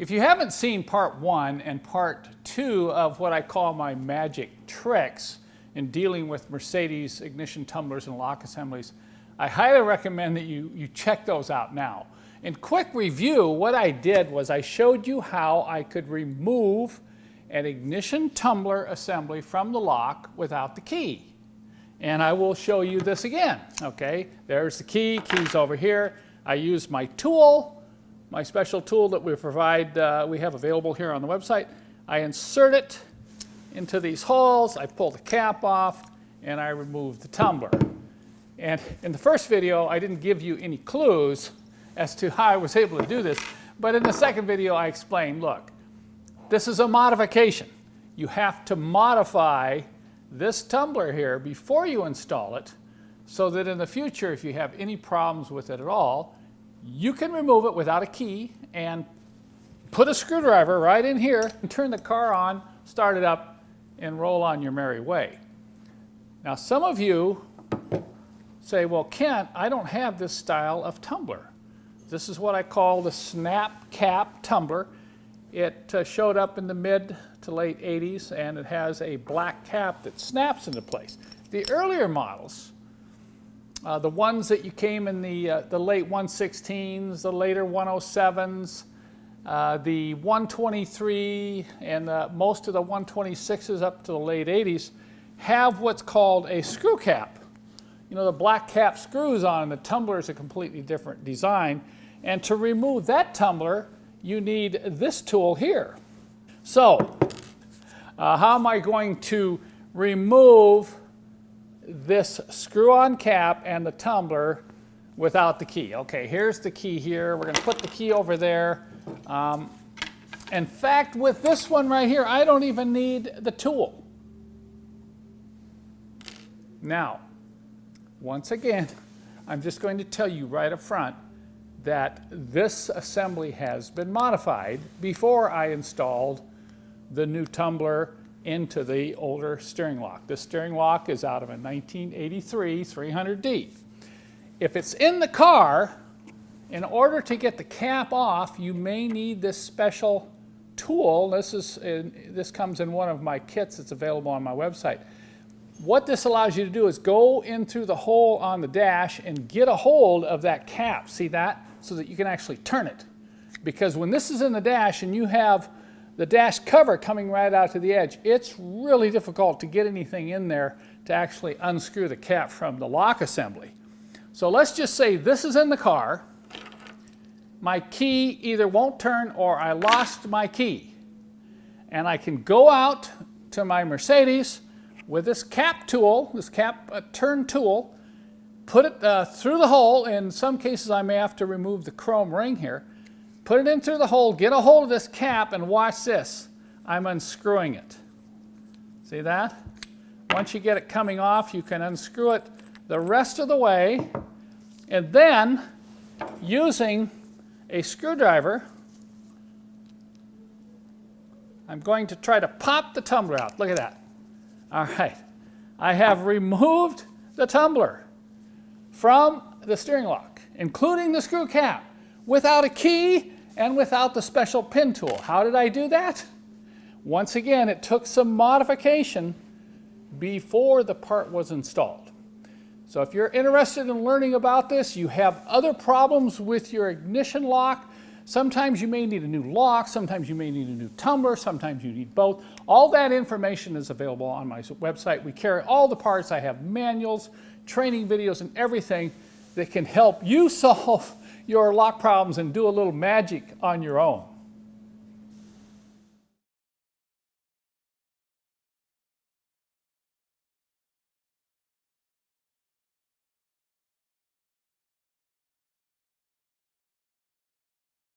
If you haven't seen part 1 and part 2 of what I call my magic tricks in dealing with Mercedes ignition tumblers and lock assemblies, I highly recommend that you check those out now. In quick review, what I did was I showed you how I could remove an ignition tumbler assembly from the lock without the key. And I will show you this again, okay? There's the key, key's over here. I use my tool, my special tool that we have available here on the website. I insert it into these holes, I pull the cap off, and I remove the tumbler. And in the first video, I didn't give you any clues as to how I was able to do this, but in the second video, I explained, look, this is a modification. You have to modify this tumbler here before you install it so that in the future, if you have any problems with it at all, you can remove it without a key and put a screwdriver right in here and turn the car on, start it up, and roll on your merry way. Now, some of you say, well, Kent, I don't have this style of tumbler. This is what I call the snap cap tumbler. It showed up in the mid to late 80s, and it has a black cap that snaps into place. The earlier models, the ones that you came in the late 116s, the later 107s, the 123, and most of the 126s up to the late 80s have what's called a screw cap. You know, the black cap screws on, the tumbler is a completely different design. And to remove that tumbler, you need this tool here. So, how am I going to remove this screw-on cap and the tumbler without the key? Okay, here's the key here. We're going to put the key over there. In fact, with this one right here, I don't even need the tool. Now, once again, I'm just going to tell you right up front that this assembly has been modified before I installed the new tumbler into the older steering lock. This steering lock is out of a 1983 300D. If it's in the car, in order to get the cap off, you may need this special tool. This comes in one of my kits that's available on my website. What this allows you to do is go in through the hole on the dash and get a hold of that cap. See that? So that you can actually turn it. Because when this is in the dash and you have the dash cover coming right out to the edge, it's really difficult to get anything in there to actually unscrew the cap from the lock assembly. So let's just say this is in the car. My key either won't turn or I lost my key. And I can go out to my Mercedes with this cap tool, this cap turn tool, put it through the hole. In some cases, I may have to remove the chrome ring here. Put it in through the hole, get a hold of this cap, and watch this. I'm unscrewing it. See that? Once you get it coming off, you can unscrew it the rest of the way. And then, using a screwdriver, I'm going to try to pop the tumbler out. Look at that. All right. I have removed the tumbler from the steering lock, including the screw cap, without a key and without the special pin tool. How did I do that? Once again, it took some modification before the part was installed. So if you're interested in learning about this, you have other problems with your ignition lock, sometimes you may need a new lock, sometimes you may need a new tumbler, sometimes you need both. All that information is available on my website. We carry all the parts. I have manuals, training videos, and everything that can help you solve your lock problems and do a little magic on your own.